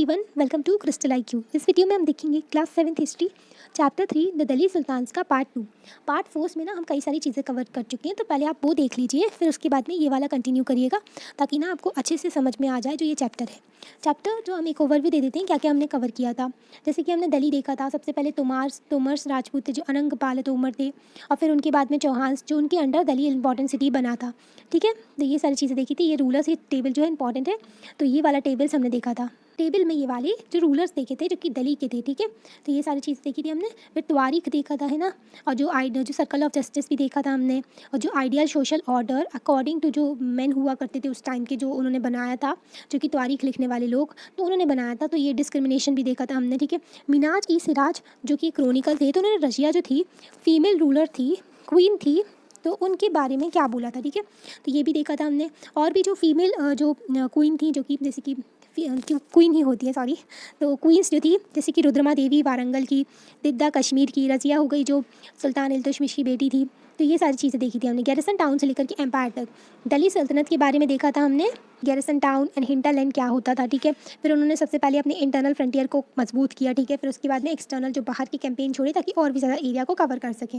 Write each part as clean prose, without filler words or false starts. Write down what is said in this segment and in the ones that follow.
Everyone, welcome to Crystal IQ। इस video में हम देखेंगे class 7th history chapter 3 the Delhi sultans का पार्ट 2। पार्ट 4 में ना हम कई सारी चीज़ें कवर कर चुके हैं, तो पहले आप वो देख लीजिए, फिर उसके बाद में ये वाला कंटिन्यू करिएगा ताकि ना आपको अच्छे से समझ में आ जाए जो ये चैप्टर है। चैप्टर जो हम एक ओवरव्यू दे देते हैं क्या क्या हमने कवर किया था। जैसे कि हमने दिल्ली देखा था, सबसे पहले तोमर्स राजपूत थे जो अनंगपाल तोमर थे, और फिर उनके बाद में चौहान जो उनके अंडर दिल्ली इंपॉर्टेंट सिटी बना था। ठीक है, तो ये सारी चीज़ें देखी थी। ये रूलर्स, ये टेबल जो है इंपॉर्टेंट है, तो ये वाला टेबल्स हमने देखा था। टेबल में ये वाले जो रूलर्स देखे थे जो कि दिल्ली के थे। ठीक है, तो ये सारी चीज़ देखी थी हमने। फिर तवारीख देखा था, है ना, और जो सर्कल ऑफ जस्टिस भी देखा था हमने, और जो ideal social order according to जो मेन हुआ करते थे उस टाइम के, जो उन्होंने बनाया था, जो कि तवारीख लिखने वाले लोग तो उन्होंने बनाया था। तो ये डिस्क्रिमिनेशन भी देखा था हमने। ठीक है, मिनाज ई सिराज जो कि क्रोनिकल थे, तो उन्होंने रजिया जो थी फीमेल रूलर थी, क्वीन थी, तो उनके बारे में क्या बोला था। ठीक है, तो ये भी देखा था हमने। और भी जो फीमेल जो क्वीन थी, जो कि जैसे कि क्वीन ही होती है, सॉरी, तो क्वींस जो थी जैसे कि रुद्रमा देवी वारंगल की, दिद्दा कश्मीर की, रजिया हो गई जो सुल्तान इल्तुतमिश की बेटी थी। तो ये सारी चीज़ें देखी थी हमने। गैरिसन टाउन से लेकर के एम्पायर तक दिल्ली सल्तनत के बारे में देखा था हमने। गैरिसन टाउन एंड हिंटरलैंड क्या होता था। ठीक है, फिर उन्होंने सबसे पहले अपने इंटरनल फ्रंटियर को मजबूत किया। ठीक है, फिर उसके बाद में एक्सटर्नल जो बाहर की कैंपेन छोड़े ताकि और भी ज़्यादा एरिया को कवर कर सकें,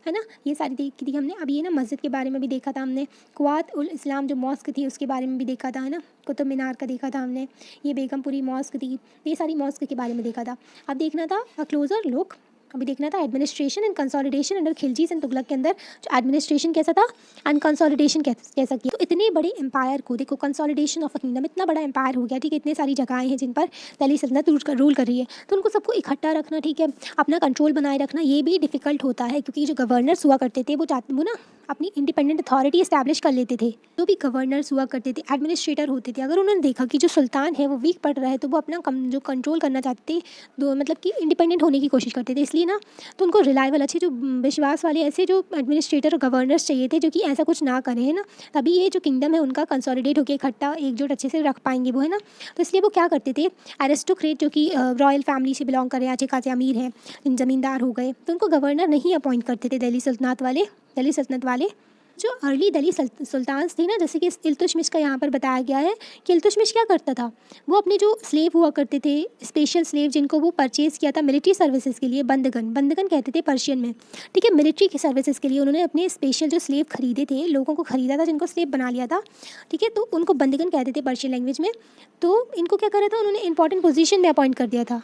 है ना। ये सारी देखी थी हमने। अब ये ना मस्जिद के बारे में भी देखा था हमने। कुआत उल इस्लाम जो मॉस्क थी उसके बारे में भी देखा था, है ना। कुतुब मीनार का देखा था हमने। ये बेगमपुरी मॉस्क थी, ये सारी मॉस्क के बारे में देखा था। अब देखना था अ क्लोजर लुक, अभी देखना था administration and consolidation under Khiljis and Tughlaq के अंदर जो एडमिनिस्ट्रेशन कैसा था एंड कंसोलिडेशन कैसा किया। तो इतने बड़े एम्पायर को देखो, कंसोलिडेशन ऑफ अ किंगडम, इतना बड़ा एम्पायर हो गया। ठीक है, इतनी सारी जगहें हैं जिन पर दिल्ली सल्तनत रूल कर रही है, तो उनको सबको इकट्ठा रखना, ठीक है, अपना कंट्रोल बनाए रखना, ये भी डिफिकल्ट होता है। क्योंकि जो गवर्नर्स हुआ करते थे वो ना अपनी इंडिपेंडेंट अथॉरिटी इस्टेब्लिश कर लेते थे। जो भी गवर्नर्स हुआ करते थे, एडमिनिस्ट्रेटर होते थे, अगर उन्होंने देखा कि जो सुल्तान है वो वीक पड़ रहा है, तो वो अपना जो कंट्रोल करना चाहते थे, मतलब कि इंडिपेंडेंट होने की कोशिश करते थे। इसलिए ना तो उनको रिलायबल, अच्छे जो विश्वास वाले ऐसे जो एडमिनिस्ट्रेटर और गवर्नर्स चाहिए थे जो कि ऐसा कुछ ना करें, है ना। तभी ये जो किंगडम है उनका कंसोलिडेट होकर इकट्ठा एकजुट अच्छे से रख पाएंगे वो, है ना। तो इसलिए वो क्या करते थे, एरिस्टोक्रेट जो कि रॉयल फैमिली से बिलोंग कर रहे हैं, अच्छे खासे अमीर हैं, ज़मींदार हो गए, तो उनको गवर्नर नहीं अपॉइंट करते थे दिल्ली सल्तनत वाले। जो अर्ली दिल्ली सुल्तान्स थे ना, जैसे कि इल्तुतमिश का यहाँ पर बताया गया है कि इल्तुतमिश क्या करता था, वो अपने जो स्लेव हुआ करते थे, स्पेशल स्लेव जिनको वो परचेज़ किया था मिलिट्री सर्विसेज के लिए, बंदगन कहते थे पर्शियन में। ठीक है, मिलिट्री की सर्विसेज के लिए उन्होंने अपने स्पेशल जो स्लेव खरीदे थे, लोगों को खरीदा था जिनको स्लेव बना लिया था। ठीक है, तो उनको बंदगन कहते थे पर्शियन लैंग्वेज में। तो इनको क्या करा था, उन्होंने इंपॉर्टेंट पोजीशन में अपॉइंट कर दिया था।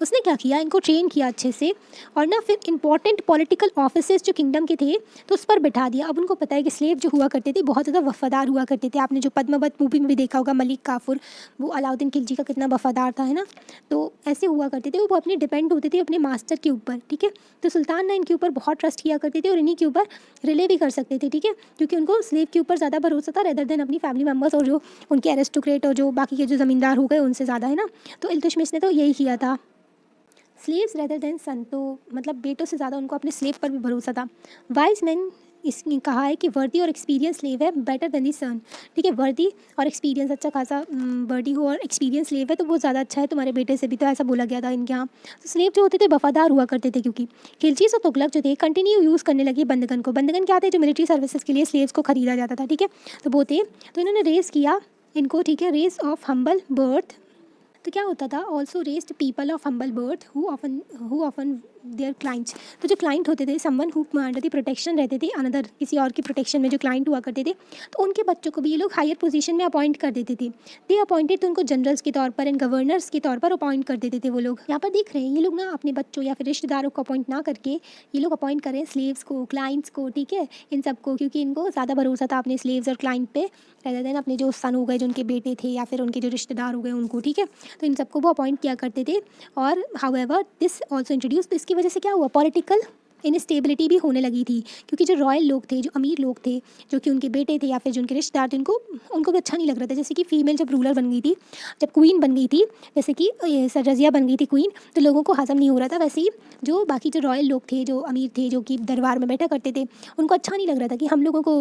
उसने क्या किया, इनको ट्रेन किया अच्छे से, और ना फिर इंपॉर्टेंट पॉलिटिकल ऑफिसेस जो किंगडम के थे तो उस पर बिठा दिया। अब उनको पता है कि स्लेव जो हुआ करते थे बहुत ज़्यादा वफादार हुआ करते थे। आपने जो पद्मावत मूवी में भी देखा होगा, मलिक काफूर, वो अलाउद्दीन खिलजी का कितना वफादार था, है ना। तो ऐसे हुआ करते थे, वो अपने डिपेंड होते थे अपने मास्टर के ऊपर। ठीक है, तो सुल्तान ना इनके ऊपर बहुत ट्रस्ट किया करते थे और इन्हीं के ऊपर रिले भी कर सकते थे। ठीक है, क्योंकि उनको स्लेव के ऊपर ज़्यादा भरोसा था रेदर देन अपनी फैमिली मेम्बर्स और जो उनके एरिस्टोक्रेट और जो बाकी के जो ज़मींदार हो गए उनसे ज़्यादा, है ना। तो इल्तुतमिश ने तो यही किया था, स्लेव्स रेदर देन सन, तो मतलब बेटों से ज़्यादा उनको अपने स्लेव पर भी भरोसा था। वाइज मैन इसने कहा है कि वर्दी और एक्सपीरियंस स्लेव है बेटर देन दी सन। ठीक है, वर्दी और एक्सपीरियंस, अच्छा खासा वर्दी हो और एक्सपीरियंस स्लेव है तो वो ज़्यादा अच्छा है तुम्हारे बेटे से भी, तो ऐसा बोला गया था इनके यहाँ। तो स्लेव जो होते थे वफादार हुआ करते थे, क्योंकि खिलजीज और तुगलक जो थे कंटिन्यू यूज़ करने लगे बंदगन को। बंदगन क्या थे, जो मिलिट्री सर्विसेज के लिए स्लेव्स को खरीदा जाता था। ठीक है, तो वो थे, तो इन्होंने रेस किया इनको। ठीक है, रेस ऑफ हम्बल बर्थ, तो क्या होता था, also raised people of humble birth who often their clients. तो जो क्लाइंट होते थे, someone who under the protection रहते थे, अनदर किसी और की प्रोटेक्शन में जो क्लाइंट हुआ करते थे, तो उनके बच्चों को भी ये लोग हायर पोजीशन में अपॉइंट कर देते थे। दे अपॉइंटेड, तो उनको जनरल्स के तौर पर एंड गवर्नर्स के तौर पर अपॉइंट कर देते थे वो लोग। यहाँ पर देख रहे हैं ये लोग ना अपने बच्चों या फिर रिश्तेदारों को अपॉइंट ना करके ये लोग अपॉइंट करें स्लेव्स को, क्लाइंट्स को। ठीक है, इन सबको, क्योंकि इनको ज़्यादा भरोसा था अपने स्लेव्स और क्लाइंट पे रेदर देन अपने जो सन हो गए, जो उनके बेटे थे, या फिर उनके जो रिश्तेदार हो गए उनको। ठीक है, तो इन सबको वो अपॉइंट किया करते थे। और हाउएवर दिस ऑल्सो इंट्रोड्यूस, तो इसकी वजह से क्या हुआ, पॉलिटिकल इनस्टेबिलिटी भी होने लगी थी। क्योंकि जो रॉयल लोग थे, जो अमीर लोग थे, जो कि उनके बेटे थे या फिर जो उनके रिश्तेदार थे, उनको भी अच्छा नहीं लग रहा था। जैसे कि फीमेल जब रूलर बन गई थी, जब क्वीन बन गई थी, जैसे कि रजिया बन गई थी क्वीन, तो लोगों को हजम नहीं हो रहा था। वैसे ही जो बाकी जो रॉयल लोग थे, जो अमीर थे, जो कि दरबार में बैठा करते थे, उनको अच्छा नहीं लग रहा था कि हम लोगों को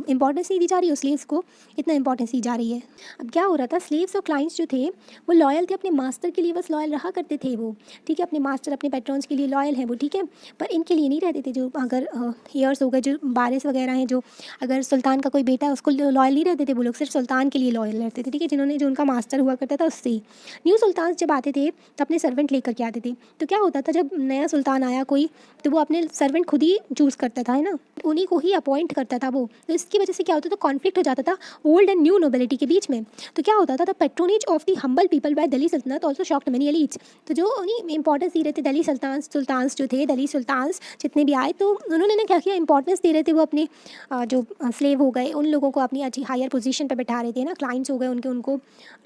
इंपॉर्टेंस नहीं दी जा रही है, स्लेव्स को इतना इंपॉर्टेंस दी जा रही है। अब क्या हो रहा था, स्लेव्स और क्लाइंट्स जो थे वो लॉयल थे, अपने मास्टर के लिए बस लॉयल रहा करते थे वो। ठीक है, अपने मास्टर, अपने पैट्रॉन्स के लिए लॉयल हैं वो। ठीक है, पर इनके लिए नहीं रहते थे जो अगर हेयर्स हो गए, जो वारिस वगैरह हैं, जो अगर सुल्तान का कोई बेटा है उसको लॉयल नहीं रहते थे, वो लोग सिर्फ सुल्तान के लिए लॉयल रहते थे, ठीक है, जिन्होंने जो उनका मास्टर हुआ करता था उससे ही। न्यू सुल्तान जब आते थे तो अपने सर्वेंट लेकर के आते थे। तो क्या होता था जब नया सुल्तान आया कोई, तो वो अपने सर्वेंट खुद ही चूज़ करता था, है ना, उन्हीं को ही अपॉइंट करता था वो। तो इसकी वजह से क्या होता था, कॉन्फ्लिक्ट हो जाता था ओल्ड एंड न्यू नोबिलिटी के बीच में। तो क्या होता था, the patronage of the humble people by Delhi सल्तनत ऑल्सो शॉक्ड मेनी एलीट्स। तो जो उन्हीं इंपॉर्टेंस दे रहे थे दिल्ली सुल्तान्स जो थे, दिल्ली सुल्तान्स जितने भी आए, तो उन्होंने ना क्या किया, इंपॉर्टेंस दे रहे थे वो अपने जो स्लेव हो गए उन लोगों को अपनी अच्छी हायर पोजीशन पे बैठा रहे थे ना, क्लाइंट्स हो गए उनके, उनको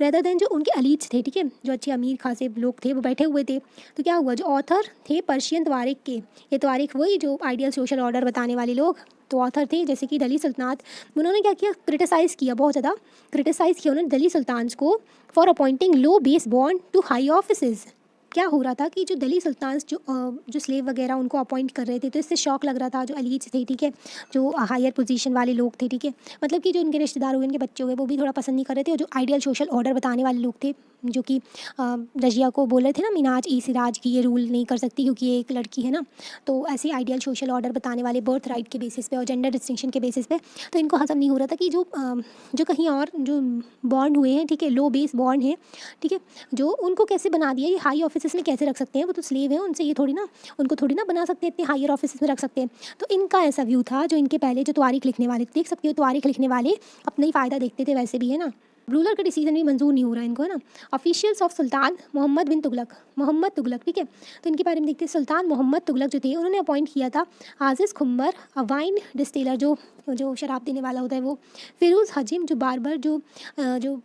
रेदर देन जो उनके एलीट्स थे, ठीक है, जो अच्छे अमीर खासे लोग थे वो बैठे हुए थे। तो क्या हुआ, जो ऑथर थे पर्शियन तवारीख के, ये तवारीख वही जो आइडियल सोशल ऑर्डर बताने वाले लोग, तो ऑथर थे जैसे कि दिल्ली सल्तनत, उन्होंने क्या किया, क्रिटिसाइज़ किया, बहुत ज़्यादा क्रिटिसाइज़ किया उन्होंने दिल्ली सुल्तान्स को for appointing low base born to high offices. क्या हो रहा था कि जो दिल्ली सुल्तान्स जो स्लेव वगैरह उनको अपॉइंट कर रहे थे, तो इससे शौक लग रहा था जो एलीट्स थे, ठीक है, जो हायर पोजीशन वाले लोग थे, ठीक है, मतलब कि जो उनके रिश्तेदार हुए, उनके बच्चे हुए, वो भी थोड़ा पसंद नहीं कर रहे थे, और जो आइडियल सोशल ऑर्डर बताने वाले लोग थे, जो कि रजिया को बोल रहे थे ना, मिनाज ई सिराज की ये रूल नहीं कर सकती क्योंकि ये एक लड़की है ना, तो ऐसे आइडियल सोशल ऑर्डर बताने वाले बर्थ राइट के बेसिस पे और जेंडर डिस्टिंक्शन के बेसिस पे, तो इनको हजम नहीं हो रहा था कि जो कहीं और जो बॉर्न हुए हैं, ठीक है, लो बेस बॉर्न है, ठीक है, जो उनको कैसे बना दिया, ये हाई ऑफिस में कैसे रख सकते हैं, वो तो स्लेव हैं, उनसे ये थोड़ी ना, उनको थोड़ी ना बना सकते हैं, इतने हायर ऑफिस में रख सकते हैं। तो इनका ऐसा व्यू था, जो इनके पहले जो तारीख लिखने वाले, देख सकते हो तारीख लिखने वाले अपना ही फ़ायदा देखते थे वैसे भी, है ना, रूलर का डिसीजन भी मंजूर नहीं हो रहा है इनको, है ना। ऑफिशियल्स ऑफ सुल्तान मोहम्मद बिन तुगलक, मोहम्मद तुगलक, ठीक है, तो इनके बारे में देखते हैं। सुल्तान मोहम्मद तुगलक जो थे, उन्होंने अपॉइंट किया था आजिज़ खुम्बर, वाइन डिस्टिलर, जो शराब देने वाला होता है वो, फिरोज़ हजीम जो बारबर जो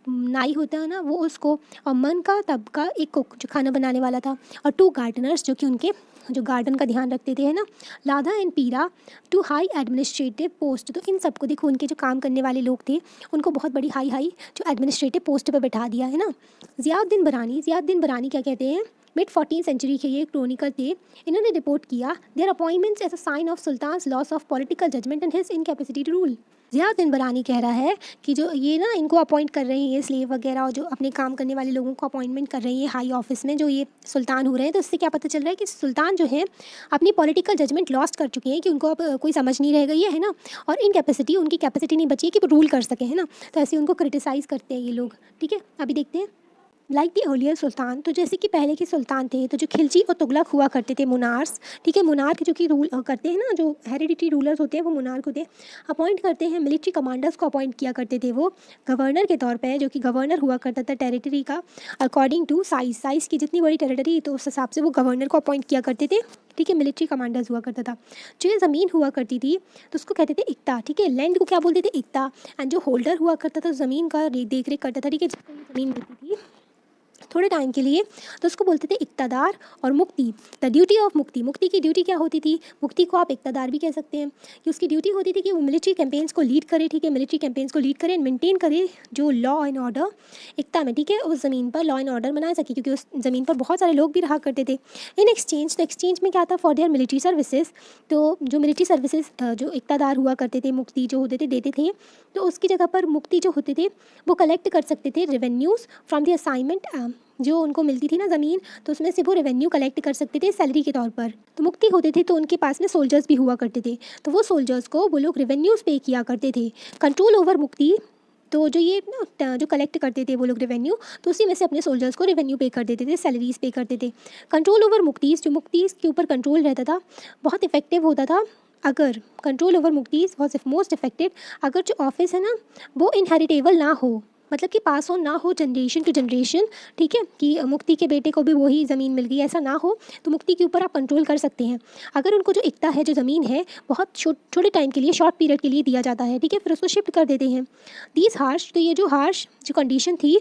नाई होता है ना वो उसको, और मन का तबका एक कुक जो खाना बनाने वाला था, और 2 गार्डनर्स जो कि उनके जो गार्डन का ध्यान रखते थे, है ना, लाधा एंड पीरा 2 हाई एडमिनिस्ट्रेटिव पोस्ट। तो इन सबको देखो, उनके जो काम करने वाले लोग थे उनको बहुत बड़ी हाई जो एडमिनिस्ट्रेटिव पोस्ट पे बैठा दिया, है ना। ज़ियाउद्दीन बरानी क्या कहते हैं, मिड 14वीं सेंचुरी के ये क्रोनिकल थे, इन्होंने रिपोर्ट किया their appointments as a sign of sultans loss of political judgement and his incapacity to rule. Ziauddin Barani कह रहा है कि जो ये ना इनको अपॉइंट कर रहे हैं ये स्लेव वगैरह, और जो अपने काम करने वाले लोगों को अपॉइंटमेंट कर रही है हाई ऑफिस में, जो ये सुल्तान हो रहे हैं, तो इससे क्या पता चल रहा है कि सुल्तान जो है अपनी पॉलिटिकल जजमेंट लॉस्ट कर चुके हैं, कि उनको अब कोई समझ नहीं रह गई है ना, और इनकैपेसिटी, उनकी कैपेसिटी नहीं बची है कि वो रूल कर सकें, है ना। तो ऐसे उनको क्रिटिसाइज़ करते हैं ये लोग, ठीक है। अभी देखते हैं लाइक दी अर्लियर सुल्तान, तो जैसे कि पहले के सुल्तान थे, तो जो खिलजी और तुगलक हुआ करते थे मुनार्स, ठीक है, मुनार्क जो कि रूल करते हैं ना, जो हेरिडिटरी रूलर्स होते हैं वो मुनार्क होते हैं, अपॉइंट करते हैं। मिलिट्री कमांडर्स को अपॉइंट किया करते थे वो गवर्नर के तौर पे, जो कि गवर्नर हुआ करता था टेरिटरी का, अकॉर्डिंग टू साइज़ की जितनी बड़ी टेरिटरी तो उस हिसाब से वो गवर्नर को अपॉइंट किया करते थे, ठीक है, मिलिट्री कमांडर्स हुआ करता था। जो ये ज़मीन हुआ करती थी तो उसको कहते थे इक्ता, ठीक है, लैंड को क्या बोलते थे, इक्ता। एंड जो होल्डर हुआ करता था ज़मीन का देख रेख करता था, ठीक है, जिसको ज़मीन मिलती थी थोड़े टाइम के लिए, तो उसको बोलते थे इक़्तादार। और मुक्ति, द ड्यूटी ऑफ मुक्ति, मुक्ति की ड्यूटी क्या होती थी, मुक्ति को आप इक़्तादार भी कह सकते हैं, कि उसकी ड्यूटी होती थी कि वो मिलिट्री कैंपेन्स को लीड करे, ठीक है, मिलिट्री कैंपेन्स को लीड करे एंड मेंटेन करे जो लॉ एंड ऑर्डर इक़्ता में, ठीक है, उस ज़मीन पर लॉ एंड ऑर्डर बना सके, क्योंकि उस ज़मीन पर बहुत सारे लोग भी रहा करते थे। इन एक्सचेंज, तो एक्सचेंज में क्या था, फॉर देयर मिलिट्री सर्विसेज, तो जो मिलिट्री सर्विसेज जो इक़्तादार हुआ करते थे, मुक्ति जो होते थे देते थे, तो उसकी जगह पर मुक्ति जो होते थे वो कलेक्ट कर सकते थे रेवेन्यूज़ फ्रॉम द असाइनमेंट, जो उनको मिलती थी ना ज़मीन, तो उसमें से वो रेवेन्यू कलेक्ट कर सकते थे सैलरी के तौर पर। तो मुक्ति होते थे तो उनके पास में सोल्जर्स भी हुआ करते थे, तो वो सोल्जर्स को वो लोग रेवेन्यूज़ पे किया करते थे। कंट्रोल ओवर मुक्ति, तो जो ये ना जो कलेक्ट करते थे वो लोग रेवेन्यू, तो उसी में से अपने सोल्जर्स को रेवेन्यू पे कर देते थे, सैलरीज पे करते थे। कंट्रोल ओवर मुक्तीज़, जो मुक्तीज़ के ऊपर कंट्रोल रहता था बहुत इफेक्टिव होता था, अगर control over muqtis was most effective, अगर जो ऑफिस है ना वो इनहेरिटेबल ना हो, मतलब कि पास ऑन ना हो जनरेशन टू जनरेशन, ठीक है, कि मुक्ति के बेटे को भी वही ज़मीन मिल गई, ऐसा ना हो, तो मुक्ति के ऊपर आप कंट्रोल कर सकते हैं। अगर उनको जो इक्ता है, जो ज़मीन है, बहुत छोटे टाइम के लिए, शॉर्ट पीरियड के लिए दिया जाता है, ठीक है, फिर उसको शिफ्ट कर देते हैं। दीज हार्श, तो ये जो हार्श जो कंडीशन थी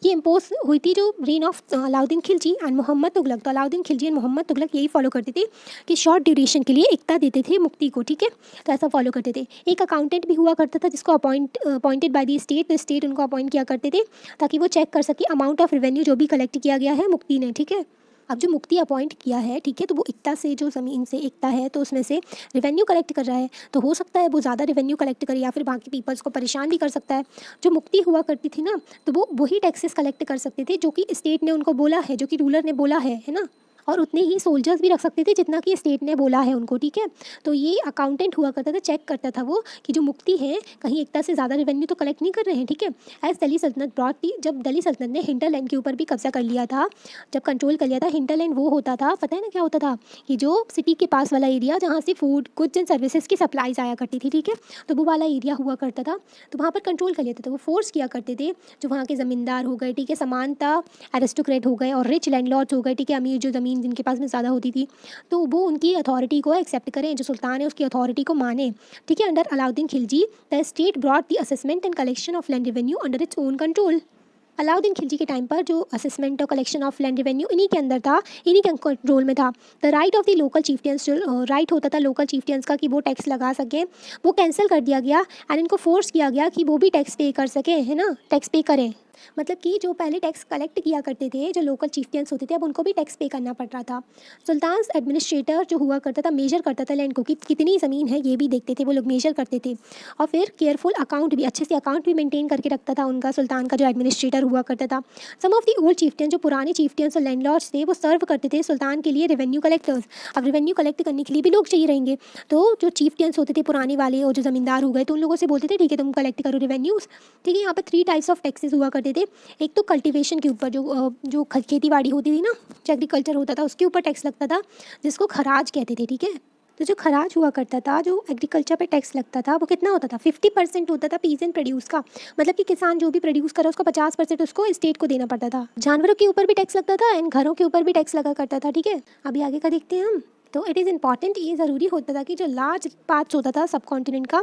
ये इम्पोज हुई थी जो reign of Alauddin Khilji and Mohammad Tughlaq. तो अलाउद्दीन खिलजी एंड मोहम्मद तुगलक यही फॉलो करते थे कि शॉर्ट ड्यूरेशन के लिए इक्ता देते थे मुक्ति को, ठीक है, तो ऐसा फॉलो करते थे। एक अकाउंटेंट भी हुआ करता था जिसको अपॉइंटेड बाय द स्टेट, तो स्टेट उनको अपॉइंट किया करते थे ताकि वो चेक कर सके अमाउंट ऑफ रेवेन्यू जो भी कलेक्ट किया गया है मुक्ति ने, ठीक है। अब जो मुक्ति अपॉइंट किया है, ठीक है, तो वो इक्ता से, जो ज़मीन से इक्ता है, तो उसमें से रेवेन्यू कलेक्ट कर रहा है, तो हो सकता है वो ज़्यादा रेवेन्यू कलेक्ट करे या फिर बाकी पीपल्स को परेशान भी कर सकता है। जो मुक्ति हुआ करती थी ना, तो वो वही टैक्सेस कलेक्ट कर सकते थे जो कि स्टेट ने उनको बोला है, जो कि रूलर ने बोला है ना। और उतने ही सोल्जर्स भी रख सकते थे जितना कि स्टेट ने बोला है उनको, ठीक है। तो ये अकाउंटेंट हुआ करता था, चेक करता था वो कि जो मुक्ति है कहीं एकता से ज़्यादा रेवेन्यू तो कलेक्ट नहीं कर रहे हैं, ठीक है। एज दिल्ली सल्तनत ब्रॉड थी, जब दिल्ली सल्तनत ने हिंटरलैंड के ऊपर भी कब्जा कर लिया था, जब कंट्रोल कर लिया था। हिंटरलैंड वो होता था, पता है ना क्या होता था, कि जो सिटी के पास वाला एरिया जहाँ से फूड गुड्स एंड सर्विसेज की सप्लाईज आया करती थी, ठीक है। तो वो वाला एरिया हुआ करता था, तो वहाँ पर कंट्रोल कर लेते थे, वो फोर्स किया करते थे। जो वहाँ के ज़मींदार हो गए, ठीक है, समानता एरिस्टोक्रेट हो गए और रिच लैंडलॉर्ड्स हो गए, ठीक है, अमीर जो ज़मीन जिनके पास में ज़्यादा होती थी, तो वो उनकी अथॉरिटी को एक्सेप्ट करें, जो सुल्तान है उसकी अथॉरिटी को माने, ठीक है। Under Alauddin Khilji the state brought the assessment and collection of land revenue under its own control. Alauddin Khilji के टाइम पर जो असेसमेंट और कलेक्शन ऑफ लैंड रेवेन्यू इन्हीं के अंदर था, इन्हीं के कंट्रोल में था। The right of the local chieftains, जो राइट होता था लोकल चीफ्टियंस का कि वो टैक्स लगा सकें, वो कैंसिल कर दिया गया एंड इनको फोर्स किया गया कि वो भी टैक्स पे कर सकें, है ना, टैक्स पे करें। मतलब कि जो पहले टैक्स कलेक्ट किया करते थे, जो लोकल चीफ्टियंस होते थे, अब उनको भी टैक्स पे करना पड़ रहा था। सुल्तान एडमिनिस्ट्रेटर जो हुआ करता था, मेजर करता था लैंड को कि कितनी ज़मीन है, ये भी देखते थे वो लोग, मेजर करते थे। और फिर केयरफुल अकाउंट भी, अच्छे से अकाउंट भी मेंटेन करके रखता था उनका, सुल्तान का जो एडमिनिस्ट्रेटर हुआ करता था। सम ऑफ दी ओल्ड चीफ्टियन, जो पुराने चीफ्टियंस और लैंडलॉर्ड्स थे, वो सर्व करते थे सुल्तान के लिए रेवेन्यू कलेक्टर्स। अब रेवेन्यू कलेक्ट करने के लिए भी लोग चाहिए रहेंगे, तो जो चीफ्टियंस होते थे पुराने वाले और जो ज़मींदार हो गए, तो उन लोगों से बोलते थे ठीक है तुम कलेक्ट करो रेवेन्यूज़, ठीक है। यहाँ पर 3 टाइप्स ऑफ टैक्सेस हुआ करते थे। एक तो कल्टीवेशन के ऊपर, जो खेती बाड़ी होती थी ना, जो एग्रीकल्चर होता था, उसके ऊपर टैक्स लगता था, जिसको खराज कहते थे, ठीक है। तो जो खराज हुआ करता था, जो एग्रीकल्चर पे टैक्स लगता था, वो कितना होता था, 50% होता था पीजेंट प्रोड्यूस का। मतलब कि किसान जो भी प्रोड्यूस करा उसको 50% उसको स्टेट को देना पड़ता था। जानवरों के ऊपर भी टैक्स लगता था एंड घरों के ऊपर भी टैक्स लगा करता था, ठीक है। अभी आगे का देखते हैं हम। तो इट इज़ इंपॉर्टेंट, ये ज़रूरी होता था कि जो लार्ज पार्ट्स होता था सब कॉन्टिनेंट का,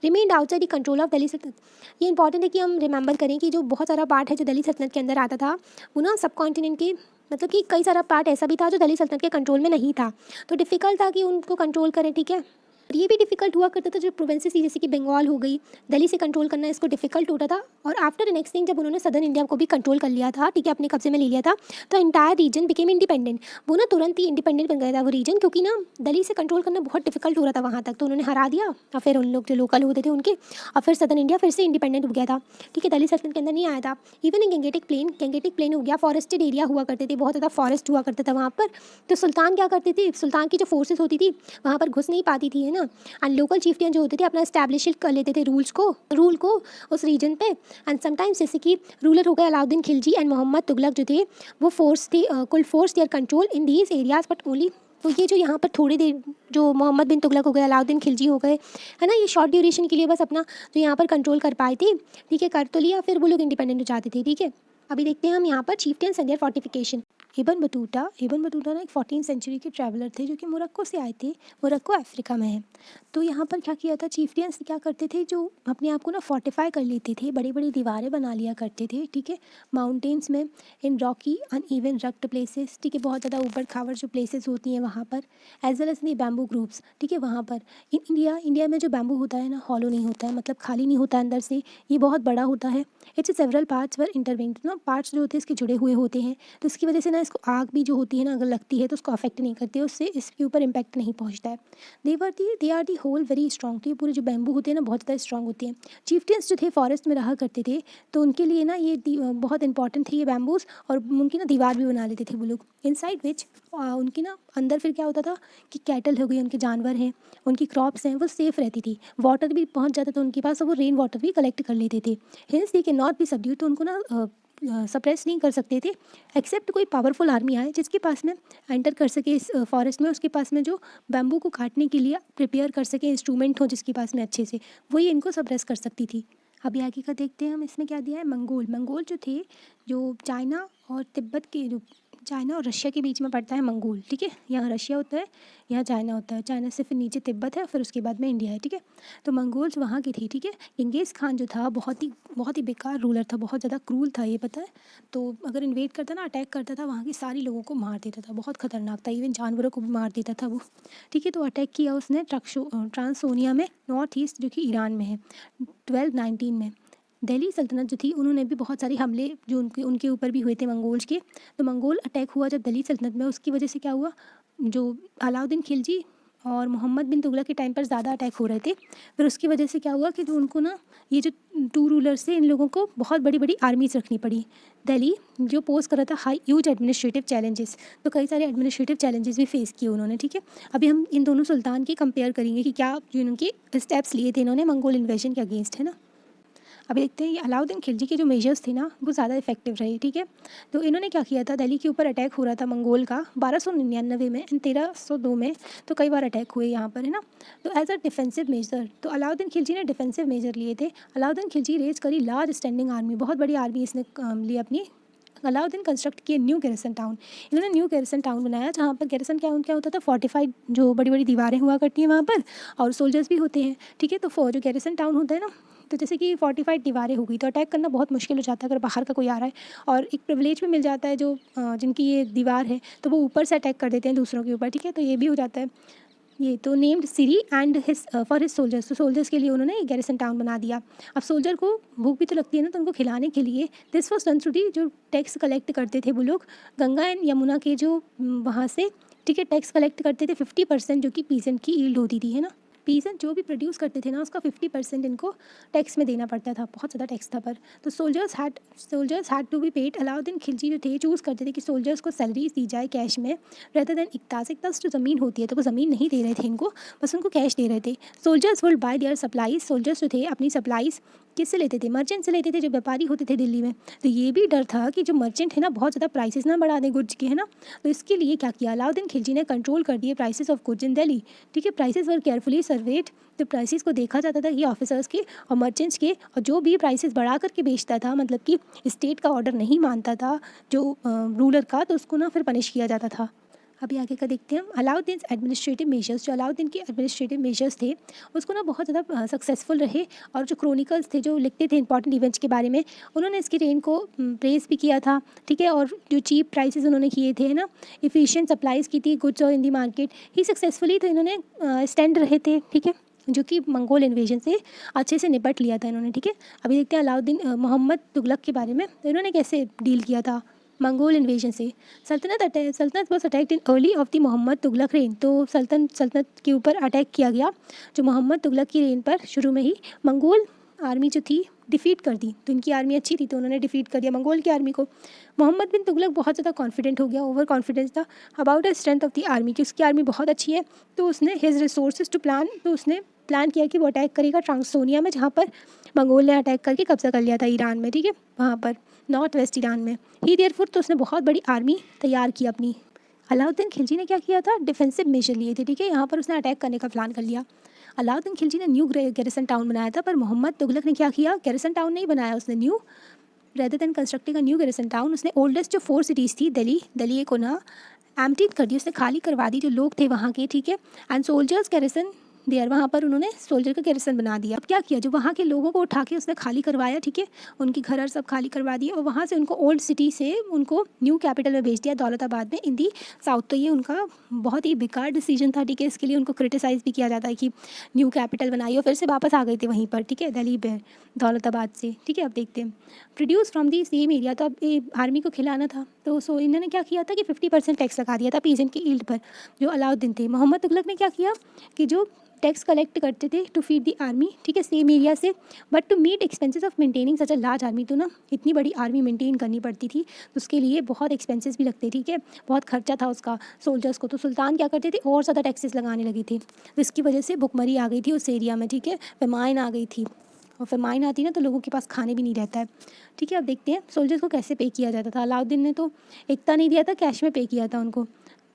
remained outside the control of Delhi सल्तनत। ये इंपॉर्टेंट है कि हम रिमेंबर करें कि जो बहुत सारा पार्ट है जो दिल्ली सल्तनत के अंदर आता था, वो ना सब कॉन्टिनेंट के, मतलब कि कई सारा पार्ट ऐसा भी था जो दिल्ली सल्तनत के कंट्रोल में नहीं था, तो डिफ़िकल्ट था कि उनको कंट्रोल करें, ठीक है। और ये भी डिफ़िकल्ट हुआ करता था जो प्रोविंसेस थी, जैसे कि बंगाल हो गई, दिल्ली से कंट्रोल करना इसको डिफ़िकल्ट होता था। और आफ्टर द नेक्स्ट थिंग, जब उन्होंने सदर्न इंडिया को भी कंट्रोल कर लिया था, ठीक है, अपने कब्जे में ले लिया था, तो इंटायर रीजन बिकेम इंडिपेंडेंट। वो ना तुरंत ही इंडिपेंडेंट बन गया था वो रीजन, क्योंकि ना दिल्ली से कंट्रोल करना बहुत डिफिकल्ट हो रहा था वहाँ तक, तो उन्होंने हरा दिया और फिर उन लोग जो लोकल होते थे उनके, और फिर सदर्न इंडिया फिर से इंडिपेंडेंट हो गया था, ठीक है। दिल्ली सल्तनत के अंदर नहीं आया था। इवन गंगेटिक प्लेन हो गया, फॉरेस्टेड एरिया हुआ करते थे, बहुत ज़्यादा फॉरेस्ट हुआ करता था वहाँ पर। तो सुल्तान क्या करते थे, सुल्तान की जो फोर्सेस होती थी वहाँ पर घुस नहीं पाती थी, है ना। एंड लोकल चीफ्टियन जो होते थे अपना एस्टैब्लिश कर लेते थे रूल को उस रीजन पे। एंड समटाइम्स जैसे कि रूलर हो गए अलाउद्दीन खिलजी एंड मोहम्मद तुगलक जो थे, वो फोर्स थे कुल force their control in these areas but only. तो ये जो यहाँ पर थोड़ी देर, जो मोहम्मद बिन तुगलक हो गए, अलाउद्दीन खिलजी हो गए, है ना, ये शॉर्ट ड्यूरेशन के लिए बस अपना जो यहाँ पर कंट्रोल कर पाए थे, ठीक है, कर तो लिया, फिर वो लोग इंडिपेंडेंट हो जाते थे, ठीक है। अभी देखते हैं हम यहाँ पर chieftains and their fortification. Ibn Battuta ना एक 14th सेंचुरी के ट्रैवलर थे जो कि मोरक्को से आए थे। मोरक्को अफ्रीका में है। तो यहाँ पर क्या किया था, चीफ्टियंस क्या करते थे, जो अपने आप को ना फोर्टिफाई कर लेते थे, बड़ी बड़ी दीवारें बना लिया करते थे, ठीक है, माउंटेन्स में, इन रॉकी अनइवन रक्ड प्लेसेस, ठीक है, बहुत ज़्यादा ऊबड़ खाबड़ जो प्लेसेस होती हैं वहाँ पर, as well as the bamboo groups, ठीक है। वहाँ पर इंडिया में जो बैम्बू होता है ना, हॉलो नहीं होता है, मतलब खाली नहीं होता अंदर से, ये बहुत बड़ा होता है। इट्स सेवरल पार्ट्स वर इंटरवेंट ना, पार्ट्स जो होते हैं इसके जुड़े हुए होते हैं, तो इसकी वजह से ना इसको आग भी जो होती है ना अगर लगती है तो उसको अफेक्ट नहीं करती है, उससे इसके ऊपर इम्पैक्ट नहीं पहुंचता है। They are the whole very strong, तो ये पूरे जो बैम्बू होते हैं ना बहुत ज़्यादा स्ट्रॉन्ग होते हैं। चीफ्टियंस जो थे फॉरेस्ट में रहा करते थे, तो उनके लिए ना ये बहुत इंपॉर्टेंट थे ये बैम्बूज, और उनकी ना दीवार भी बना लेते थे वो लोग, इनसाइड विच उनकी ना अंदर फिर क्या होता था कि कैटल हो गई, उनके जानवर हैं, उनकी क्रॉप्स हैं, वो सेफ़ रहती थी, वाटर भी पहुंच जाता था उनके पास, और वो रेन वाटर भी कलेक्ट कर लेते थे। Hints they can not be subdued, तो उनको ना सप्रेस नहीं कर सकते थे, एक्सेप्ट कोई पावरफुल आर्मी आए जिसके पास में एंटर कर सके इस फॉरेस्ट में, उसके पास में जो बैम्बू को काटने के लिए प्रिपेयर कर सके इंस्ट्रूमेंट हो जिसके पास में अच्छे से, वही इनको सप्रेस कर सकती थी। अभी आगे का देखते हैं हम, इसमें क्या दिया है, मंगोल जो थे, जो चाइना और तिब्बत के, जो चाइना और रशिया के बीच में पड़ता है मंगोल, ठीक है, यहाँ रशिया होता है, यहाँ चाइना होता है, चाइना से फिर नीचे तिब्बत है, फिर उसके बाद में इंडिया है, ठीक है। तो मंगोल्स वहाँ की थी, ठीक है। किंगेज खान जो था बहुत ही बेकार रूलर था, बहुत ज़्यादा क्रूल था, ये पता है। तो अगर इन्वेड करता ना, अटैक करता था, वहाँ के सारे लोगों को मार देता था, बहुत खतरनाक था, इवन जानवरों को भी मार देता था वो, ठीक है। तो अटैक किया उसने ट्रांसोनिया में, नॉर्थ ईस्ट जो कि ईरान में है, 1219 में। दिल्ली सल्तनत जो थी उन्होंने भी बहुत सारे हमले जो उनके ऊपर भी हुए थे मंगोल्स के। तो मंगोल अटैक हुआ जब दिल्ली सल्तनत में, उसकी वजह से क्या हुआ, जो अलाउद्दीन खिलजी और मोहम्मद बिन तुगलक के टाइम पर ज़्यादा अटैक हो रहे थे। फिर उसकी वजह से क्या हुआ कि जो उनको ना ये जो 2 रूलर्स थे इन लोगों को बहुत बड़ी बड़ी आर्मीज रखनी पड़ी। दिल्ली जो पोज कर रहा था हाई ह्यूज एडमिनिस्ट्रेटिव चैलेंजेस, तो कई सारे एडमिनिस्ट्रेटिव चैलेंजेस भी फेस किए उन्होंने। ठीक है, अभी हम इन दोनों सुल्तान की कंपेयर करेंगे कि क्या जो उनके स्टेप्स लिए थे इन्होंने मंगोल इन्वेजन के अगेंस्ट, है ना। अभी देखते हैं ये अलाउद्दीन खिलजी के जो मेजर्स थे ना वो ज़्यादा इफेक्टिव रहे। ठीक है, तो इन्होंने क्या किया था, दिल्ली के ऊपर अटैक हो रहा था मंगोल का 1299 में एंड 1302 में, तो कई बार अटैक हुए यहाँ पर, है ना। तो एज अ डिफेंसिव मेजर तो अलाउद्दीन खिलजी ने डिफेंसिव मेजर लिए थे। अलाउद्दीन खिलजी रेज करी लार्ज स्टैंडिंग आर्मी, बहुत बड़ी आर्मी इसने ली अपनी। अलाउद्दीन कंस्ट्रक्ट किए न्यू गैरिसन टाउन, इन्होंने न्यू गैरिसन टाउन बनाया जहाँ पर गैरिसन क्या होता था, फोर्टिफाइड जो बड़ी बड़ी दीवारें हुआ करती हैं वहाँ पर, और सोल्जर्स भी होते हैं। ठीक है, तो जो गैरिसन टाउन होता है ना, तो जैसे कि फोर्टिफाइड दीवारें हो गई तो अटैक करना बहुत मुश्किल हो जाता है अगर बाहर का कोई आ रहा है, और एक प्रिविलेज भी मिल जाता है जो जिनकी ये दीवार है तो वो ऊपर से अटैक कर देते हैं दूसरों के ऊपर। ठीक है, तो ये भी हो जाता है। ये तो named Siri and his for his soldiers, तो सोल्जर्स के लिए उन्होंने गैरिसन टाउन बना दिया। अब सोल्जर को भूख भी तो लगती है ना, तो उनको खिलाने के लिए this was done through the, जो टैक्स कलेक्ट करते थे वो लोग गंगा एंड यमुना के जो वहाँ से, ठीक है, टैक्स कलेक्ट करते थे 50% जो कि पीसेंट की ईल्ड होती थी, है ना। पीसेंट जो भी प्रोड्यूस करते थे ना उसका 50% इनको टैक्स में देना पड़ता था, बहुत ज़्यादा टैक्स था पर। तो soldiers had to be paid. Alauddin Khilji जो थे चूज़ करते थे कि सोल्जर्स को सैलरीज दी जाए कैश में रेदर देन इक्तास जो ज़मीन होती है, तो वो ज़मीन नहीं दे रहे थे इनको, बस उनको कैश दे रहे थे। Soldiers would buy there supplies, soldiers जो थे अपनी सप्लाईज किससे लेते थे, मर्चेंट से लेते थे, जो व्यापारी होते थे दिल्ली में। तो ये भी डर था कि जो मर्चेंट है ना बहुत ज़्यादा प्राइसेस ना बढ़ा दें गुड्स के, है ना। तो इसके लिए क्या किया, अलाउद्दीन खिलजी ने कंट्रोल कर दिए prices of goods in Delhi. ठीक है, प्राइसेस वर केयरफुली सर्वेड, तो प्राइसेस को देखा जाता था कि ऑफिसर्स के और मर्चेंट्स के, और जो भी प्राइसेस बढ़ा करके बेचता था, मतलब कि स्टेट का ऑर्डर नहीं मानता था जो रूलर का, तो उसको ना फिर पनिश किया जाता था। अभी आगे का देखते हैं अलाउद्दीन एडमिनिस्ट्रेटिव मेजर्स, जो अलाउद्दीन के एडमिनिस्ट्रेटिव मेजर्स थे उसको ना बहुत ज़्यादा सक्सेसफुल रहे, और जो क्रॉनिकल्स थे जो लिखते थे इंपॉर्टेंट इवेंट्स के बारे में, उन्होंने इसकी रेन को प्रेस भी किया था। ठीक है, और जो चीप प्राइसेस उन्होंने किए थे ना, इफ़िशिएंट सप्लाईज की थी गुड्स और इन दी मार्केट ही सक्सेसफुली, तो इन्होंने स्टैंड रहे थे। ठीक है, जो कि मंगोल इन्वेजन से अच्छे से निपट लिया था इन्होंने। ठीक है, अभी देखते हैं अलाउद्दीन मोहम्मद तुगलक के बारे में, तो इन्होंने कैसे डील किया था मंगोल इन्वेजन से। सल्तनत was attacked in early of the Mohammad Tughlaq reign, तो सल्तनत के ऊपर अटैक किया गया जो मोहम्मद तुगलक की रेन पर शुरू में ही। मंगोल आर्मी जो थी डिफीट कर दी, तो इनकी आर्मी अच्छी थी तो उन्होंने डिफीट कर दिया मंगोल की आर्मी को। मोहम्मद बिन तुगलक बहुत ज़्यादा कॉन्फिडेंट हो गया, ओवर कॉन्फिडेंस था about the strength of the army, कि उसकी आर्मी बहुत अच्छी है। तो उसने हिज रिसोर्सेज टू प्लान, तो उसने प्लान किया कि वो अटैक करेगा ट्रांसोनिया में, जहाँ पर मंगोल ने अटैक करके कब्जा कर लिया था ईरान में। ठीक है, वहाँ पर नॉर्थ वेस्ट ईरान में ही देयरफॉर, तो उसने बहुत बड़ी आर्मी तैयार की अपनी। अलाउद्दीन खिलजी ने क्या किया था, डिफेंसिव मेजर लिए थे। ठीक है, यहाँ पर उसने अटैक करने का प्लान कर लिया। अलाउद्दीन खिलजी ने न्यू गैरिसन टाउन बनाया था, पर मोहम्मद तुगलक ने क्या किया, गैरिसन टाउन नहीं बनाया उसने, new rather than constructing a new garrison town, उसने ओल्डेस्ट जो 4 सिटीज़ थी दिल्ली को ना एम्प्टीड कर दी, उसने खाली करवा दी जो लोग थे वहाँ के। ठीक है, एंड सोल्जर्स गैरिसन देयर, वहाँ पर उन्होंने सोल्जर का गैरिसन बना दिया। अब क्या किया, जो वहाँ के लोगों को उठा के उसने खाली करवाया। ठीक है, उनके घर और सब खाली करवा दिए, और वहाँ से उनको ओल्ड सिटी से उनको न्यू कैपिटल में भेज दिया दौलताबाद में इन दी साउथ। तो ये उनका बहुत ही बेकार डिसीजन था। ठीक है, इसके लिए उनको क्रिटिसाइज़ भी किया जाता है कि न्यू कैपिटल बनाई, और फिर से वापस आ गए थे वहीं पर। ठीक है, दिल्ली पे दौलताबाद से। ठीक है, अब देखते हैं produce from the same area, तो अब आर्मी को खिलाना था, तो सो इन्होंने क्या किया था कि 50% टैक्स लगा दिया था पीजेंट की ईल्ड पर, जो अलाउद्दीन थे। मोहम्मद तुगलक ने क्या किया कि जो टैक्स कलेक्ट करते थे टू फीड दी आर्मी, ठीक है, सेम एरिया से, but to meet expenses of maintaining such a large army, तो ना इतनी बड़ी आर्मी मेंटेन करनी पड़ती थी, तो उसके लिए बहुत एक्सपेंसेस भी लगते। ठीक है, बहुत खर्चा था उसका सोल्जर्स को, तो सुल्तान क्या करते थे और ज़्यादा टैक्सेस लगाने लगे थे, तो इसकी वजह से भुखमरी आ गई थी उस एरिया में। ठीक है, फेमाइन आ गई थी, और फेमाइन आती है ना तो लोगों के पास खाने भी नहीं रहता है। ठीक है, अब देखते हैं सोल्जर्स को कैसे पे किया जाता था। अलाउद्दीन ने तो इकता नहीं दिया था, कैश में पे किया था उनको।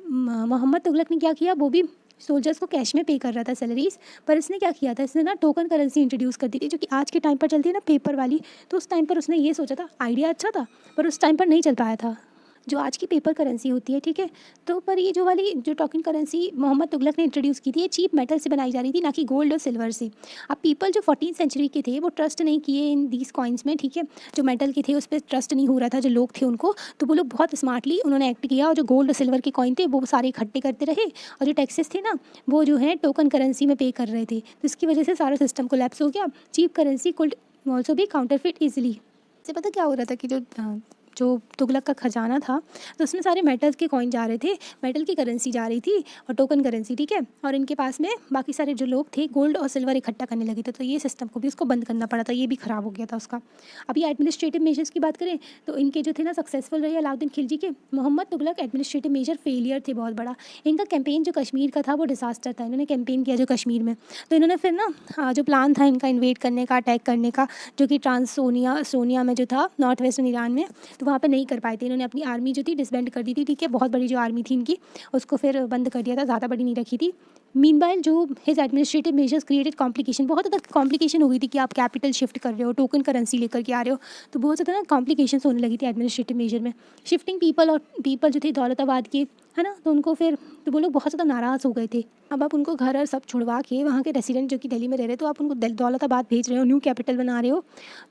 मोहम्मद तुगलक ने क्या किया, वो भी सोल्जर्स को कैश में पे कर रहा था सैलरीज, पर इसने क्या किया था, इसने ना टोकन करेंसी इंट्रोड्यूस कर दी थी, जो कि आज के टाइम पर चलती है ना पेपर वाली। तो उस टाइम पर उसने ये सोचा था, आइडिया अच्छा था पर उस टाइम पर नहीं चल पाया था, जो आज की पेपर करेंसी होती है। ठीक है, तो पर ये जो टोकन करेंसी मोहम्मद तुगलक ने इंट्रोड्यूस की थी, ये चीप मेटल से बनाई जा रही थी, ना कि गोल्ड और सिल्वर से। अब पीपल जो 14th सेंचुरी के थे वो ट्रस्ट नहीं किए इन दीज कॉइन्स में। ठीक है, जो मेटल के थे उस पर ट्रस्ट नहीं हो रहा था जो लोग थे उनको, तो वो लोग बहुत स्मार्टली उन्होंने एक्ट किया, और जो गोल्ड और सिल्वर के कॉइन थे वो सारे इकट्ठे करते रहे, और जो टैक्सेस थे ना वो जो है टोकन करेंसी में पे कर रहे थे, तो इसकी वजह से सारा सिस्टम कोलैप्स हो गया। चीप करेंसी कुड ऑल्सो भी काउंटरफिट ईजिली। से पता क्या हो रहा था कि जो जो तुगलक का खजाना था, तो उसमें सारे मेटल्स के कॉइन जा रहे थे, मेटल की करेंसी जा रही थी और टोकन करेंसी, ठीक है। और इनके पास में बाकी सारे जो लोग थे गोल्ड और सिल्वर इकट्ठा करने लगे थे, तो ये सिस्टम को भी उसको बंद करना पड़ा था, ये भी ख़राब हो गया था उसका। अभी एडमिनिस्ट्रेटिव मेजर्स की बात करें तो इनके जो थे ना सक्सेसफुल रहे अलाउद्दीन खिलजी के। Mohammad Tughlaq administrative major failure थे बहुत बड़ा। इनका कैंपेन जो कश्मीर का था वो डिजास्टर था। इन्होंने कैंपेन किया जो कश्मीर में, तो इन्होंने फिर ना जो प्लान था इनका इन्वेड करने का, अटैक करने का, जो कि सोनिया में जो था नॉर्थ वेस्टर्न ईरान में, तो वहाँ पे नहीं कर पाए थे। इन्होंने अपनी आर्मी जो थी डिसबैंड कर दी थी, ठीक है। बहुत बड़ी जो आर्मी थी इनकी उसको फिर बंद कर दिया था, ज़्यादा बड़ी नहीं रखी थी। मीनवाइल जो his administrative measures created complication, बहुत ज़्यादा कॉम्प्लिकेशन हो गई थी कि आप कैपिटल शिफ्ट कर रहे हो, टोकन करेंसी लेकर के आ रहे हो, तो बहुत ज़्यादा ना कॉम्प्लिकेशंस होने लगी थी एडमिनिस्ट्रेटिव मेजर में। शिफ्टिंग पीपल जो थे दौलताबाद के, है ना, तो उनको फिर तो वो लोग बहुत ज़्यादा नाराज़ हो गए थे। अब आप उनको घर और सब छुड़वा के वहाँ के रेसिडेंट जो कि दिल्ली में रह रहे, तो आप उनको दौलताबाद भेज रहे हो, न्यू कैपिटल बना रहे हो,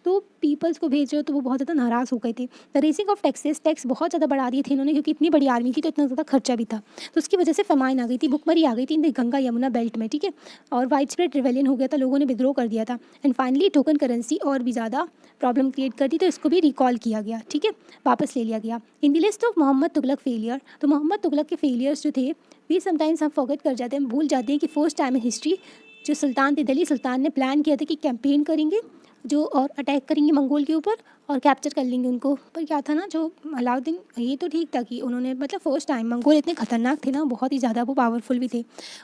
तो पीपल्स को भेज रहे हो, तो वो बहुत ज़्यादा नाराज़ हो गए थे। द रेजिंग ऑफ टैक्स बहुत ज़्यादा बढ़ा दिए थे इन्होंने, क्योंकि इतनी बड़ी आर्मी थी तो इतना ज़्यादा खर्चा भी था, तो उसकी वजह से फमाइन आ गई थी, भुखमरी आ गई थी इन गंगा यमुना बेल्ट में, ठीक है। और वाइड स्प्रेड रिवेलियन हो गया था, लोगों ने विद्रोह कर दिया था। एंड फाइनली टोकन करेंसी और भी ज़्यादा प्रॉब्लम क्रिएट कर दी, तो इसको भी रिकॉल किया गया, ठीक है, वापस ले लिया गया। In the list of Mohammad Tughlaq failure, तो मोहम्मद तुगलक के फेलियर्स जो थे वी समटाइम्स हम फॉरगेट कर जाते हैं, हम भूल जाते हैं कि फर्स्ट टाइम इन हिस्ट्री जो सुल्तान थे, दिल्ली सुल्तान ने प्लान किया था कि कैंपेन करेंगे जो और अटैक करेंगे मंगोल के ऊपर और कैप्चर कर लेंगे उनको। पर क्या था ना, जो अलाउद्दीन, ये तो ठीक था कि उन्होंने मतलब फर्स्ट टाइम, मंगोल इतने खतरनाक थे ना, बहुत ही ज़्यादा वो पावरफुल भी थे।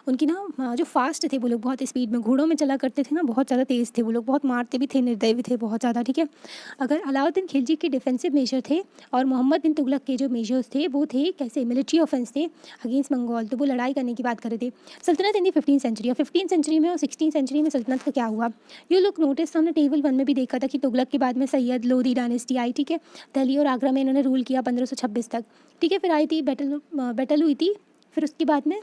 उनकी ना जो फास्ट थे वो लोग, बहुत स्पीड में घोड़ों में चला करते थे ना, बहुत ज़्यादा तेज़ थे वो लोग, बहुत मारते भी थे, निर्दयी भी थे बहुत ज़्यादा, ठीक है। अगर अलाउद्दीन खिलजी के डिफेंसिव मेजर थे और मोहम्मद बिन तुगलक के जो मेजर्स थे वो थे कैसे मिलिट्री ऑफेंस थे अगेंस्ट मंगोल, तो वो लड़ाई करने की बात कर रहे थे। सल्तनत इन दी 15वीं सेंचुरी, और 15वीं सेंचुरी में और 16वीं सेंचुरी में सल्तनत का क्या हुआ, ये लोग नोटिस, हमने टेबल 1 में भी देखा था कि तुगलक के बाद में सैयद लोधी डायनेस्टी आई, ठीक है। दिल्ली और आगरा में इन्होंने रूल किया 1526 तक, ठीक है। फिर आई थी बैटल हुई थी, फिर उसके बाद में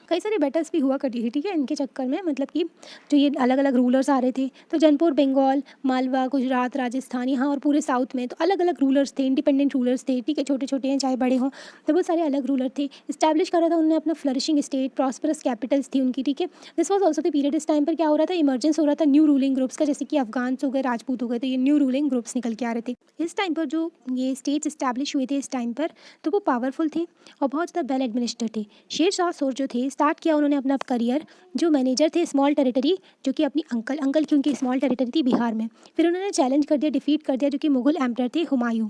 कई सारी बैटल्स भी हुआ करती थी, ठीक है, इनके चक्कर में, मतलब कि जो ये अलग अलग रूलर्स आ रहे थे, तो जौनपुर, बंगाल, मालवा, गुजरात, राजस्थान, यहाँ और पूरे साउथ में तो अलग अलग रूलर्स थे, इंडिपेंडेंट रूलर्स थे, ठीक है, छोटे छोटे हैं चाहे बड़े हों, तो वो सारे अलग रूलर थे। इस्टेब्लिश करा था उन्होंने अपना फ्लरिशिंग स्टेट, प्रॉस्परस कैपिटल्स थी उनकी, ठीक है। This was also the period, इस टाइम पर क्या हो रहा था, इमर्जेंस हो रहा था न्यू रूलिंग ग्रुप्स का, जैसे कि अफगान्स हो गए, राजपूत हो गए, तो ये न्यू रूलिंग ग्रुप्स निकल के आ रहे थे इस टाइम पर। जो ये स्टेट्स इस्टेब्लिश हुए थे इस टाइम पर, तो वो पावरफुल थे और बहुत ज़्यादा वेल एडमिनिस्टर थे। शेर शाह सूरी जो थे, स्टार्ट किया उन्होंने अपना करियर जो मैनेजर थे स्मॉल टेरिटरी, जो कि अपनी अंकल की उनकी स्मॉल टेरिटरी थी बिहार में। फिर उन्होंने चैलेंज कर दिया, डिफीट कर दिया जो कि मुगल एम्परर थे हुमायूं।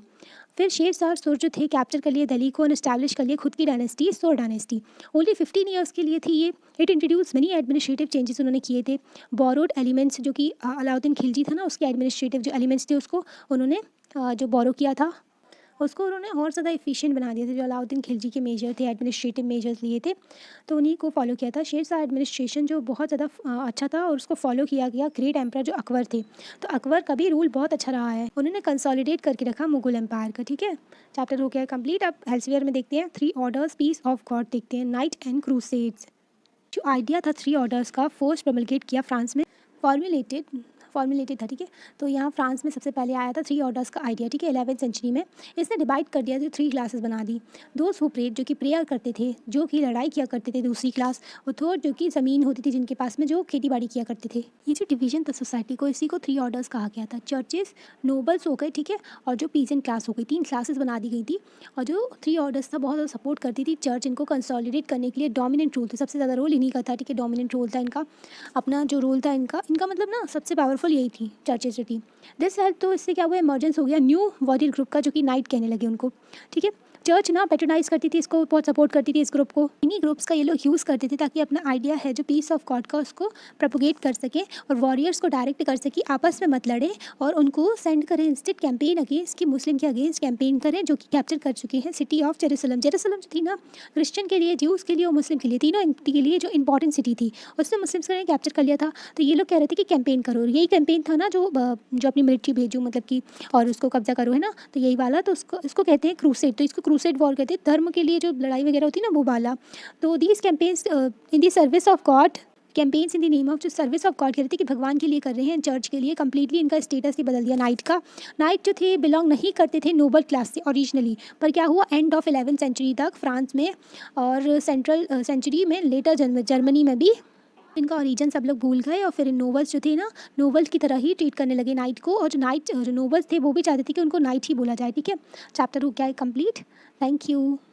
फिर शेर शाह सूरी जो थे कैप्चर कर लिए दिल्ली को और इस्टेब्लिश कर लिए खुद की डायनेस्टी, सूर डायनेस्टी। ओनली 15 ईयर्स के लिए थी ये। It introduce many administrative changes उन्होंने किए थे। बोरोड एलिमेंट्स, जो कि अलाउद्दीन खिलजी था ना, उसके एडमिनिस्ट्रेटिव जो एलिमेंट्स थे उसको उन्होंने जो बोरो किया था उसको उन्होंने और ज़्यादा एफिशिएंट बना दिया था। जो अलाउद्दीन खिलजी के मेजर थे, एडमिनिस्ट्रेटिव मेजर्स लिए थे, तो उन्हीं को फॉलो किया था। शेर शाह एडमिनिस्ट्रेशन जो बहुत ज़्यादा अच्छा था और उसको फॉलो किया गया ग्रेट एम्परर जो अकबर थे, तो अकबर का भी रूल बहुत अच्छा रहा है। उन्होंने कंसोलिडेट करके रखा मुगल एम्पायर का, ठीक है। चैप्टर हो गया कंप्लीट। अब एल्सवियर में देखते हैं 3 ऑर्डर्स, पीस ऑफ गॉड देखते हैं, नाइट एंड क्रूसेड्स। जो आइडिया था 3 ऑर्डर्स का, फर्स्ट प्रमलगेट किया फ्रांस में, फॉर्मुलेटेड था, ठीक है। तो यहाँ फ्रांस में सबसे पहले आया था 3 ऑर्डर्स का आइडिया, ठीक है, 11वीं सेंचुरी में। इसने डिवाइड कर दिया, जो 3 क्लासेस बना दी। दोज हु प्रेड, जो कि प्रेयर करते थे, जो कि लड़ाई किया करते थे, दूसरी क्लास। और थर्ड, जो कि ज़मीन होती थी जिनके पास में, जो खेती बाड़ी किया करते थे। ये जो डिवीजन था सोसाइटी को, इसी को 3 ऑर्डर्स कहा गया था। चर्चेस, नोबल्स हो गए, ठीक है, और जो पीजेंट क्लास हो गई, 3 क्लासेस बना दी गई थी। और जो 3 ऑर्डर्स था बहुत ज़्यादा सपोर्ट करती थी चर्च इनको कंसोलिडेट करने के लिए। डोमिनेंट रूल थे, सबसे ज़्यादा रोल इन्हीं का था, ठीक है, डोमिनेंट रोल था इनका। अपना जो रोल था इनका मतलब ना सबसे पावरफुल यही थी, चर्चेज जो थी। दिस हेल्प, तो इससे क्या हुआ, इमर्जेंस हो गया न्यू वॉरियर ग्रुप का, जो कि नाइट कहने लगे उनको, ठीक है। चर्च ना पैट्रोनाइज करती थी इसको, बहुत सपोर्ट करती थी इस ग्रुप को। इन्हीं ग्रुप्स का ये लोग यूज़ करते थे ताकि अपना आइडिया है जो पीस ऑफ गॉड का, उसको प्रोपोगेट कर सकें और वॉरियर्स को डायरेक्ट कर सकें, आपस में मत लड़े और उनको सेंड करें इंस्टेड कैंपेन अगेंस्ट, कि मुस्लिम के अगेंस्ट कैंपेन करें, जो कि कैप्चर कर चुके हैं सिटी ऑफ जेरूसलम। जेरूसलम जो थी ना, क्रिश्चियन के लिए, ज्यूज़ के लिए और मुस्लिम के लिए, तीनों के लिए जो इंपॉर्टेंट सिटी थी, उसने मुस्लिम्स ने कैप्चर कर लिया था। तो ये लोग कह रहे थे कि कैंपेन करो, और यही कैंपेन था ना जो अपनी मिलिट्री भेजो, मतलब कि और उसको कब्जा करो, है ना, तो यही वाला। तो इसको कहते हैं क्रूसेड, तो इसको क्रूसेड वॉर कहते हैं, धर्म के लिए जो लड़ाई वगैरह होती है ना, वो वाला। तो these campaigns in the service of God, campaigns in the name of, जो सर्विस ऑफ गॉड कह रहे थे कि भगवान के लिए कर रहे हैं, चर्च के लिए। कंप्लीटली इनका स्टेटस ही बदल दिया नाइट का। नाइट जो थे बिलोंग नहीं करते थे नोबल क्लास से ओरिजिनली, पर क्या हुआ, एंड ऑफ 11वीं सेंचुरी तक फ्रांस में और सेंट्रल सेंचुरी में लेटर जर्मनी में भी इनका ओरिजिन सब लोग भूल गए और फिर इन नोवेल्स जो थे ना, नोवेल्स की तरह ही ट्रीट करने लगे नाइट को, और जो नोवेल्स थे वो भी चाहते थे कि उनको नाइट ही बोला जाए। ठीक है, चैप्टर हो गया है कंप्लीट। Thank you.